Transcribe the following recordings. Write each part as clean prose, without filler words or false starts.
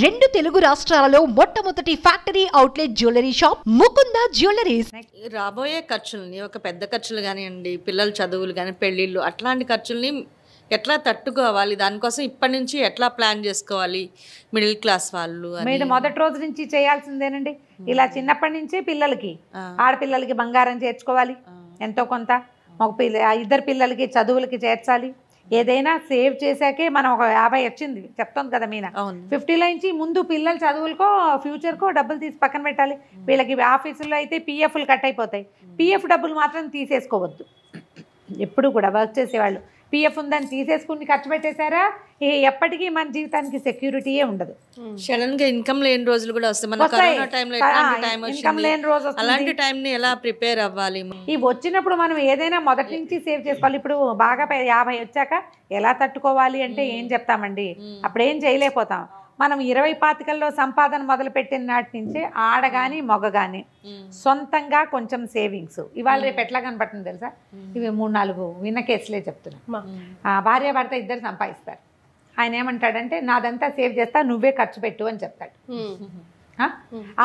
రెండు తెలుగు రాష్ట్రాలలో మొట్టమొదటి factory outlet jewellery shop Mukunda jewelleries. రాబోయే ఖర్చుల్ని ఒక పెద్ద ఖర్చులు కానివ్వండి, పిల్లల చదువులు కానీ, పెళ్ళిళ్ళు అట్లాంటి ఖర్చుల్ని ఎట్లా తట్టుకోవాలి, దానికోసం ఇప్పటి నుంచి ఎట్లా ప్లాన్ చేసుకోవాలి మిడిల్ క్లాస్ వాళ్ళు మీరు మొదటి రోజు నుంచి చేయాల్సిందేనండి. ఇలా చిన్నప్పటి నుంచి పిల్లలకి, ఆడపిల్లలకి బంగారం చేర్చుకోవాలి, ఎంతో కొంత మగ ఇద్దరు పిల్లలకి చదువులకి చేర్చాలి. ఏదైనా సేవ్ చేశాకే మనం ఒక 50 వచ్చింది చెప్తాం కదా మీనా, 50లో నుంచి ముందు పిల్లల చదువులకో ఫ్యూచర్కో డబ్బులు తీసి పక్కన పెట్టాలి. వీళ్ళకి ఆఫీసుల్లో అయితే పిఎఫ్లు కట్ అయిపోతాయి. పిఎఫ్ డబ్బులు మాత్రం తీసేసుకోవద్దు. ఎప్పుడు కూడా వర్క్ చేసేవాళ్ళు పిఎఫ్ ఉందని తీసేసుకుని ఖర్చు పెట్టేశారా ఎప్పటికీ మన జీవితానికి సెక్యూరిటీయే ఉండదు. సడన్ గా ఇన్కమ్ లేని రోజులు కూడా వస్తాయి. మన కరోనా టైంలో ఇన్కమ్ లేని రోజు అలాంటి టైంని ఎలా ప్రిపేర్ అవ్వాలి? ఈ వచ్చినప్పుడు మనం ఏదైనా మొదటి నుంచి సేవ్ చేసుకోవాలి. ఇప్పుడు బాగా 50 వచ్చాక ఎలా తట్టుకోవాలి అంటే ఏం చెప్తామండి, అప్పుడు ఏం చేయలేకపోతాం. మనం 20-25లో సంపాదన మొదలుపెట్టిన నాటి నుంచి ఆడగాని మగ కానీ సొంతంగా కొంచెం సేవింగ్స్ ఇవాళ రేపు ఎట్లా కనపడుతుంది తెలుసా? ఇవి 3-4 విన్న కేసులే చెప్తున్నా. భార్య భర్త ఇద్దరు సంపాదిస్తారు. ఆయన ఏమంటాడంటే నాదంతా సేవ్ చేస్తా, నువ్వే ఖర్చు పెట్టు అని చెప్తాడు.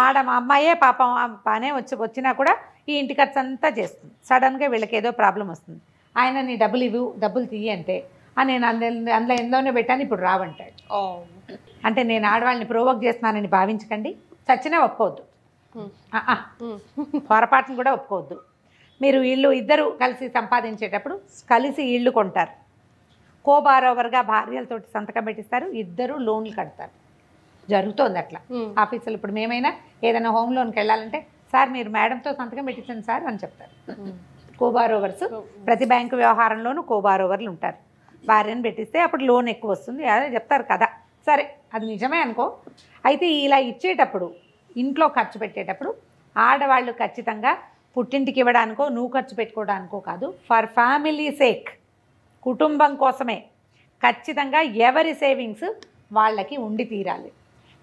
ఆడ మా అమ్మాయే పాపం బాగానే వచ్చినా కూడా ఈ ఇంటి ఖర్చు అంతా చేస్తుంది. సడన్గా వీళ్ళకి ఏదో ప్రాబ్లం వస్తుంది. ఆయన నీ డబ్బులు ఇవ్వు, డబ్బులు తీయి అంటే నేను అందులో ఎందులోనే పెట్టాను, ఇప్పుడు రావంటాడు. అంటే నేను ఆడవాళ్ళని ప్రోవోక్ చేస్తున్నానని భావించకండి, చచ్చినా ఒప్పుకోవద్దు, పొరపాటును కూడా ఒప్పుకోవద్దు. మీరు ఇద్దరు కలిసి సంపాదించేటప్పుడు కలిసి ఇళ్ళు కొంటారు, కోబారోవర్గా భార్యలతోటి సంతకం పెట్టిస్తారు, ఇద్దరు లోన్లు కడతారు. జరుగుతోంది అట్లా ఆఫీసులు. ఇప్పుడు మేమైనా ఏదైనా హోమ్ లోన్కి వెళ్ళాలంటే సార్ మీరు మేడంతో సంతకం పెట్టించండి సార్ అని చెప్తారు. కోబారోవర్స్ ప్రతి బ్యాంకు వ్యవహారంలోనూ కోబారోవర్లు ఉంటారు. భార్యను పెట్టిస్తే అప్పుడు లోన్ ఎక్కువ వస్తుంది అదే చెప్తారు కదా. సరే అది నిజమే అనుకో. అయితే ఇలా ఇచ్చేటప్పుడు ఇంట్లో ఖర్చు పెట్టేటప్పుడు ఆడవాళ్ళు ఖచ్చితంగా పుట్టింటికి ఇవ్వడానికో నువ్వు ఖర్చు పెట్టుకోవడానికో కాదు, ఫర్ ఫ్యామిలీ సేక్, కుటుంబం కోసమే ఖచ్చితంగా ఎవరి సేవింగ్స్ వాళ్ళకి ఉండి తీరాలి.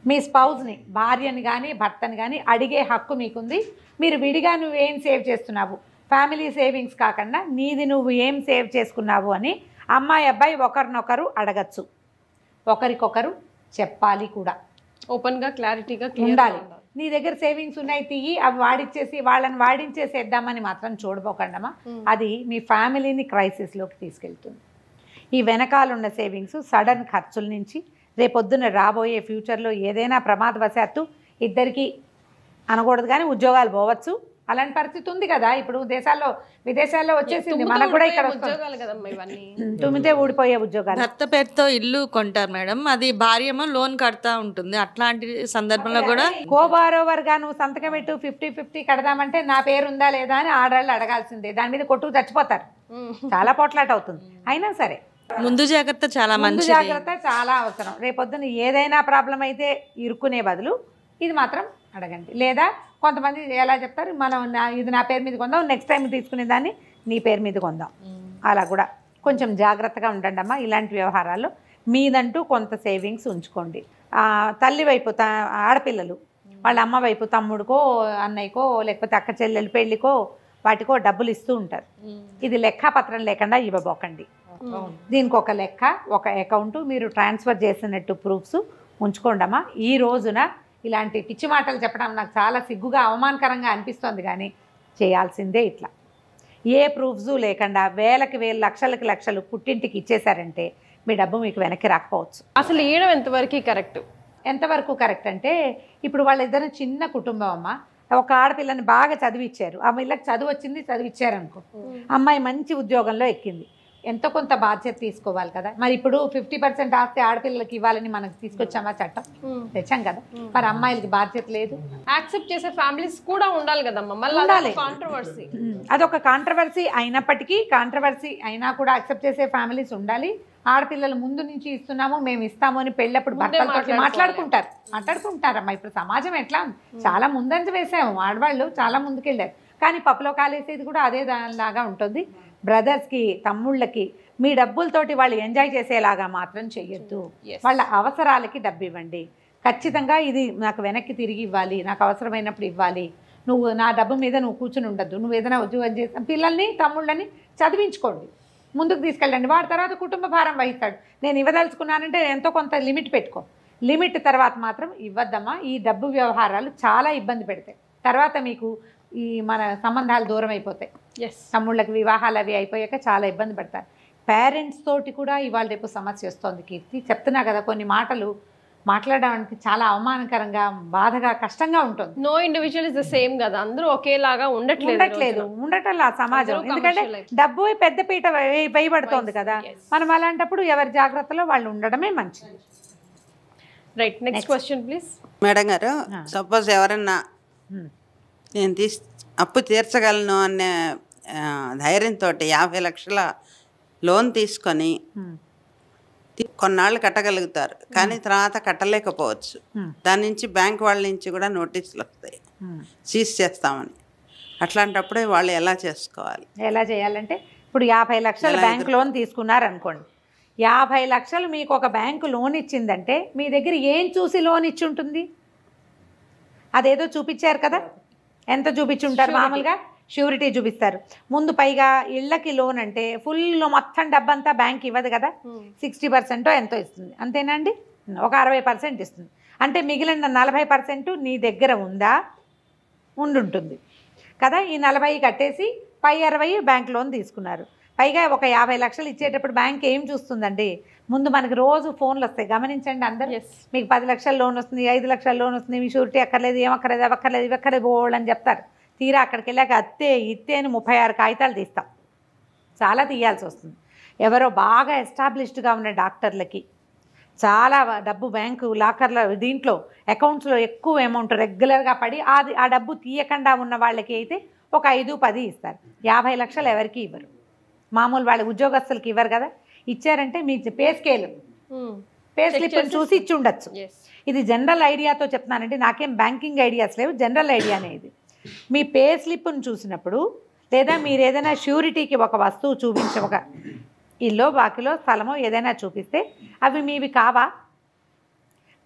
మీ స్పౌజ్ని, భార్యని కానీ భర్తని కానీ అడిగే హక్కు మీకుంది. మీరు విడిగా నువ్వేం సేవ్ చేస్తున్నావు, ఫ్యామిలీ సేవింగ్స్ కాకుండా నీది నువ్వు ఏం సేవ్ చేసుకున్నావు అని అమ్మాయి అబ్బాయి ఒకరినొకరు అడగచ్చు, ఒకరికొకరు చెప్పాలి కూడా. ఓపెన్గా క్లారిటీగా ఉండాలి. నీ దగ్గర సేవింగ్స్ ఉన్నాయి తీయి, అవి వాళ్ళని వాడించేసేద్దామని మాత్రం చూడబోకండమా. అది మీ ఫ్యామిలీని క్రైసిస్లోకి తీసుకెళ్తుంది. ఈ వెనకాలన్న సేవింగ్స్ సడన్ ఖర్చుల నుంచి రేపొద్దున రాబోయే ఫ్యూచర్లో ఏదైనా ప్రమాదవశాత్తు ఇద్దరికి అనకూడదు కానీ ఉద్యోగాలు పోవచ్చు. అలాంటి పరిస్థితి ఉంది కదా ఇప్పుడు విదేశాల్లో వచ్చేసింది. మనకు కూడా ఇక్కడ తుమ్మితే ఊడిపోయే ఉద్యోగాలు. భర్త పేరుతో ఇల్లు కొంటారు మేడం, అది భార్యమో లోన్ కడతా ఉంటుంది. అట్లాంటి సందర్భంలో కూడా కోబారోవర్గా నువ్వు సంతకం పెట్టు 50-50 కడదామంటే నా పేరు ఉందా లేదా అని ఆడవాళ్ళు అడగాల్సిందే. దాని మీద కొట్టుకు చచ్చిపోతారు, చాలా పోట్లాట అవుతుంది. అయినా సరే ముందు జాగ్రత్త చాలా మంచి, జాగ్రత్త చాలా అవసరం. రేపొద్దున ఏదైనా ప్రాబ్లం అయితే ఇరుక్కునే బదులు ఇది మాత్రం అడగండి. లేదా కొంతమంది ఎలా చెప్తారు, మనం ఇది నా పేరు మీద కొందాం, నెక్స్ట్ టైం తీసుకునే దాన్ని నీ పేరు మీద కొందాం. అలా కూడా కొంచెం జాగ్రత్తగా ఉండండి అమ్మా. ఇలాంటి వ్యవహారాల్లో మీదంటూ కొంత సేవింగ్స్ ఉంచుకోండి. తల్లి వైపు ఆడపిల్లలు వాళ్ళ అమ్మ వైపు తమ్ముడికో అన్నయ్యకో లేకపోతే అక్క చెల్లెలు పెళ్ళికో వాటికో డబ్బులు ఇస్తూ ఉంటారు. ఇది లెక్కపత్రం లేకుండా ఇవ్వబోకండి. దీనికి ఒక లెక్క, ఒక అకౌంటు, మీరు ట్రాన్స్ఫర్ చేసినట్టు ప్రూఫ్స్ ఉంచుకోండమ్మా. ఈ రోజున ఇలాంటి పిచ్చి మాటలు చెప్పడం నాకు చాలా సిగ్గుగా అవమానకరంగా అనిపిస్తుంది, కానీ చేయాల్సిందే ఇట్లా. ఏ ప్రూఫ్స్ లేకుండా వేలకు వేలు లక్షలకు లక్షలు పుట్టింటికి ఇచ్చేశారంటే మీ డబ్బు మీకు వెనక్కి రాకపోవచ్చు. అసలు ఇవ్వడం ఎంతవరకు కరెక్ట్ అంటే ఇప్పుడు వాళ్ళిద్దరు చిన్న కుటుంబం అమ్మ, ఒక ఆడపిల్లని బాగా చదివిచ్చారు, ఆ పిల్లకి చదువు వచ్చింది, చదివిచ్చారనుకో, అమ్మాయి మంచి ఉద్యోగంలో ఎక్కింది, ఎంతో కొంత బాధ్యత తీసుకోవాలి కదా. మరి ఇప్పుడు 50% ఆస్తి ఆడపిల్లలకి ఇవ్వాలని మనకు తీసుకొచ్చామా చట్టం, తెచ్చాం కదా. మరి అమ్మాయిలకి బాధ్యత లేదు. యాక్సెప్ట్ చేసే ఫ్యామిలీస్ కూడా ఉండాలి కదమ్మా. మళ్ళీ కాంట్రవర్సీ, అదొక కాంట్రవర్సీ అయినప్పటికీ, కాంట్రవర్సీ అయినా కూడా యాక్సెప్ట్ చేసే ఫ్యామిలీస్ ఉండాలి. ఆడపిల్లలు ముందు నుంచి ఇస్తున్నాము మేము ఇస్తాము అని పెళ్ళప్పుడు భర్తలతో మాట్లాడుకుంటారమ్మా. ఇప్పుడు సమాజం ఎట్లా చాలా ముందంజ వేసాము, ఆడవాళ్ళు చాలా ముందుకెళ్ళారు. కానీ పప్పులో కాలేసేది కూడా అదే దానిలాగా ఉంటుంది. బ్రదర్స్కి తమ్ముళ్ళకి మీ డబ్బులతోటి వాళ్ళు ఎంజాయ్ చేసేలాగా మాత్రం చెయ్యొద్దు. వాళ్ళ అవసరాలకి డబ్బు ఇవ్వండి. ఖచ్చితంగా ఇది నాకు వెనక్కి తిరిగి ఇవ్వాలి, నాకు అవసరమైనప్పుడు ఇవ్వాలి, నువ్వు నా డబ్బు మీద నువ్వు కూర్చుని ఉండద్దు, నువ్వు ఏదైనా ఉద్యోగం చేసి పిల్లల్ని తమ్ముళ్ళని చదివించుకోండి, ముందుకు తీసుకెళ్ళండి. వాడి తర్వాత కుటుంబ భారం వహిస్తాడు. నేను ఇవ్వదలుచుకున్నానంటే ఎంతో కొంత లిమిట్ పెట్టుకో. లిమిట్ తర్వాత మాత్రం ఇవ్వద్దమ్మా. ఈ డబ్బు వ్యవహారాలు చాలా ఇబ్బంది పెడతాయి. తర్వాత మీకు ఈ మన సంబంధాలు దూరం అయిపోతాయి. ఎస్ తమ్ముళ్ళకి వివాహాలు అవి అయిపోయాక చాలా ఇబ్బంది పడతారు. పేరెంట్స్ తోటి కూడా ఇవాళ రేపు సమస్య వస్తుంది కీర్తి. చెప్తున్నా కదా, కొన్ని మాటలు మాట్లాడడానికి చాలా అవమానకరంగా, బాధగా, కష్టంగా ఉంటుంది. No individual is the same కదా, అందరూ ఒకేలాగా ఉండటంలా సమాజం. ఎందుకంటే డబ్బు పెద్ద పీట వేయబడుతోంది కదా. మనం అలాంటప్పుడు ఎవరి జాగ్రత్తలో వాళ్ళు ఉండడమే మంచిది. Right, next question please. Madam గారు, సపోజ్ ఎవరన్నా నేను అప్పు తీర్చగలను అనే ధైర్యంతో 50 లక్షల లోన్ తీసుకొని కొన్నాళ్ళు కట్టగలుగుతారు, కానీ తర్వాత కట్టలేకపోవచ్చు. దాని నుంచి బ్యాంక్ వాళ్ళ నుంచి కూడా నోటీసులు వస్తాయి సీజ్ చేస్తామని. అట్లాంటప్పుడే వాళ్ళు ఎలా చేసుకోవాలి? ఎలా చేయాలంటే, ఇప్పుడు 50 లక్షలు బ్యాంక్ లోన్ తీసుకున్నారనుకోండి. 50 లక్షలు మీకు ఒక బ్యాంకు లోన్ ఇచ్చిందంటే మీ దగ్గర ఏం చూసి లోన్ ఇచ్చి ఉంటుంది? అదేదో చూపించారు కదా. ఎంత చూపించుంటారు? మామూలుగా ష్యూరిటీ చూపిస్తారు ముందు. పైగా ఇళ్ళకి లోన్ అంటే ఫుల్ మొత్తం డబ్బంతా బ్యాంక్ ఇవ్వదు కదా, 60% ఎంతో ఇస్తుంది, అంతేనండి. ఒక 60% ఇస్తుంది. అంటే మిగిలిన 40% నీ దగ్గర ఉందా? ఉండుంటుంది కదా. ఈ 40 కట్టేసి పై 60 బ్యాంక్ లోన్ తీసుకున్నారు. పైగా ఒక 50 లక్షలు ఇచ్చేటప్పుడు బ్యాంక్ ఏం చూస్తుందండి? ముందు మనకి రోజు ఫోన్లు వస్తాయి, గమనించండి అందరూ. మీకు 10 లక్షల లోన్ వస్తుంది, 5 లక్షల లోన్ వస్తుంది, మీ షూరిటీ అక్కర్లేదు, ఏమక్కర్లేదు, అవ్వక్కర్లేదు, ఇవ్వక్కర్లేదు బోళ్ళు అని చెప్తారు. తీరా అక్కడికి వెళ్ళాక అత్తే ఇత్తే అని 36 కాగితాలు తీస్తాం. చాలా తీయాల్సి వస్తుంది. ఎవరో బాగా ఎస్టాబ్లిష్డ్గా ఉన్న డాక్టర్లకి చాలా డబ్బు బ్యాంకు లాకర్ల దీంట్లో అకౌంట్స్లో ఎక్కువ అమౌంట్ రెగ్యులర్గా పడి ఆ డబ్బు తీయకుండా ఉన్న వాళ్ళకి అయితే ఒక 5-10 ఇస్తారు. 50 లక్షలు ఎవరికి ఇవ్వరు. మామూలు వాళ్ళ ఉద్యోగస్తులకి ఇవ్వరు కదా. ఇచ్చారంటే మీ పే స్లిప్ చూసి ఇచ్చి ఉండొచ్చు. ఇది జనరల్ ఐడియాతో చెప్తున్నానంటే, నాకేం బ్యాంకింగ్ ఐడియాస్ లేవు, జనరల్ ఐడియానే ఇది. మీ పే స్లిప్ను చూసినప్పుడు, లేదా మీరు ఏదైనా ష్యూరిటీకి ఒక వస్తువు చూపించి, ఒక ఇల్లో బాకిలో స్థలమో ఏదైనా చూపిస్తే అవి మీవి కావా?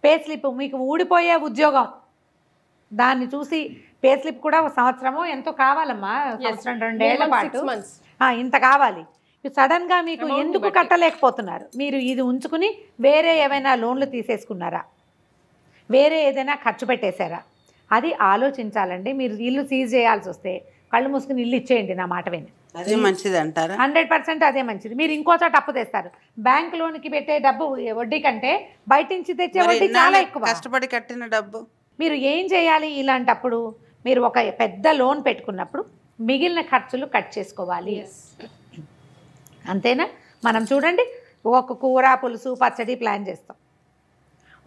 పే స్లిప్ మీకు ఊడిపోయే ఉద్యోగం, దాన్ని చూసి పే స్లిప్ కూడా ఒక సంవత్సరమో ఎంతో కావాలమ్మా, సంవత్సరం 2 ఏళ్ల పాటు ఇంత కావాలి. సడన్గా మీకు ఎందుకు కట్టలేకపోతున్నారు? మీరు ఇది ఉంచుకుని వేరే ఏమైనా లోన్లు తీసేసుకున్నారా? వేరే ఏదైనా ఖర్చు పెట్టేశారా? అది ఆలోచించాలండి. మీరు ఇల్లు సీజ్ చేయాల్సి వస్తే కళ్ళు మూసుకుని ఇల్లు ఇచ్చేయండి, నా మాట విని. అదే మంచిది అంటారా? 100% అదే మంచిది. మీరు ఇంకో చోట అప్పు తెస్తారు. బ్యాంక్ లోన్కి పెట్టే డబ్బు వడ్డీ కంటే బయట నుంచి తెచ్చే వడ్డీ చాలా ఎక్కువ. కష్టపడి కట్టిన డబ్బు మీరు ఏం చేయాలి? ఇలాంటప్పుడు మీరు ఒక పెద్ద లోన్ పెట్టుకున్నప్పుడు మిగిలిన ఖర్చులు కట్ చేసుకోవాలి. అంతేనా? మనం చూడండి, ఒక కూర పులుసు పచ్చడి ప్లాన్ చేస్తాం.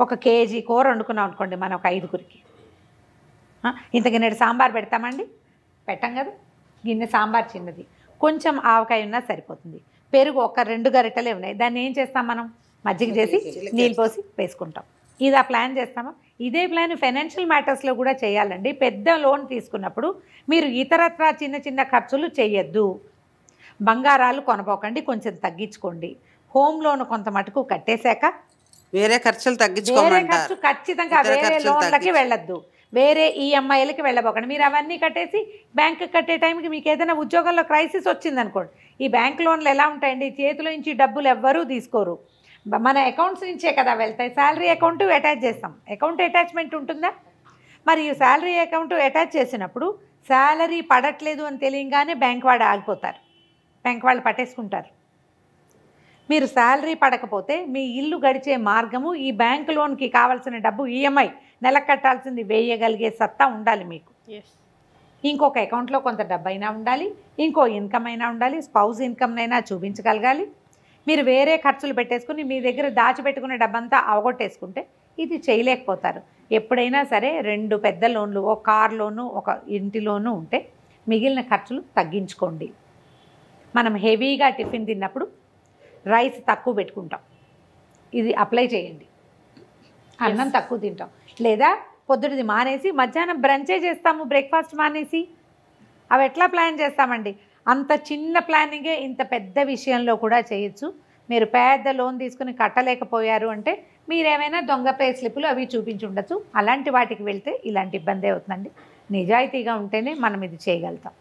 1 కేజీ కూర వండుకున్నాం అనుకోండి మనం ఒక 5గురికి. ఇంత గిన్నెడు సాంబార్ పెడతామండి? పెట్టం కదా. గిన్నె సాంబార్ చిన్నది, కొంచెం ఆవకాయ ఉన్నా సరిపోతుంది. పెరుగు ఒక 2 గరిటెలే ఉన్నాయి, దాన్ని ఏం చేస్తాం మనం? మజ్జిగ చేసి నీళ్ళు పోసి వేసుకుంటాం. ఇది ప్లాన్ చేస్తామా? ఇదే ప్లాన్ ఫైనాన్షియల్ మ్యాటర్స్లో కూడా చేయాలండి. పెద్ద లోన్ తీసుకున్నప్పుడు మీరు ఇతరత్రా చిన్న చిన్న ఖర్చులు చేయొద్దు. బంగారాలు కొనపోకండి, కొంచెం తగ్గించుకోండి. హోమ్ లోన్ కొంత మటుకు కట్టేశాక వేరే ఖర్చులు తగ్గించుకోమంటారు. ఖర్చు ఖచ్చితంగా వేరే లోన్లకి వెళ్ళొద్దు, వేరే ఈఎంఐలకి వెళ్ళబోకండి. మీరు అవన్నీ కట్టేసి బ్యాంకు కట్టే టైంకి మీకు ఏదైనా ఉద్యోగంలో క్రైసిస్ వచ్చిందనుకోండి, ఈ బ్యాంక్ లోన్లు ఎలా ఉంటాయండి? చేతిలో నుంచి డబ్బులు ఎవ్వరూ తీసుకోరు, మన అకౌంట్స్ నుంచే కదా వెళ్తాయి. శాలరీ అకౌంట్ అటాచ్ చేస్తాం, అకౌంట్ అటాచ్మెంట్ ఉంటుందా? మరి శాలరీ అకౌంట్ అటాచ్ చేసినప్పుడు శాలరీ పడట్లేదు అని తెలియగానే బ్యాంక్ వాడు ఆగిపోతారు, బ్యాంక్ వాళ్ళు పట్టేసుకుంటారు. మీరు శాలరీ పడకపోతే మీ ఇల్లు గడిచే మార్గము, ఈ బ్యాంక్ లోన్కి కావాల్సిన డబ్బు ఈఎంఐ నెలకు కట్టాల్సింది వేయగలిగే సత్తా ఉండాలి మీకు. ఇంకొక అకౌంట్లో కొంత డబ్బు అయినా ఉండాలి, ఇంకో ఇన్కమ్ అయినా ఉండాలి, స్పౌస్ ఇన్కమ్ అయినా చూపించగలగాలి. మీరు వేరే ఖర్చులు పెట్టేసుకుని మీ దగ్గర దాచిపెట్టుకునే డబ్బంతా అవగొట్టేసుకుంటే ఇది చేయలేకపోతారు. ఎప్పుడైనా సరే 2 పెద్ద లోన్లు, ఒక కార్ లోను, ఒక ఇంటి లోను ఉంటే మిగిలిన ఖర్చులు తగ్గించుకోండి. మనం హెవీగా టిఫిన్ తిన్నప్పుడు రైస్ తక్కువ పెట్టుకుంటాం, ఇది అప్లై చేయండి. అన్నం తక్కువ తింటాం, లేదా పొద్దుటిది మానేసి మధ్యాహ్నం బ్రంచే చేస్తాము, బ్రేక్ఫాస్ట్ మానేసి. అవి ఎట్లా ప్లాన్ చేస్తామండి? అంత చిన్న ప్లానింగే ఇంత పెద్ద విషయంలో కూడా చేయొచ్చు. మీరు పెద్ద లోన్ తీసుకుని కట్టలేకపోయారు అంటే మీరేమైనా దొంగ పే స్లిప్పులు అవి చూపించి ఉండొచ్చు. అలాంటి వాటికి వెళ్తే ఇలాంటి ఇబ్బంది అవుతుందండి. నిజాయితీగా ఉంటేనే మనం ఇది చేయగలుగుతాం.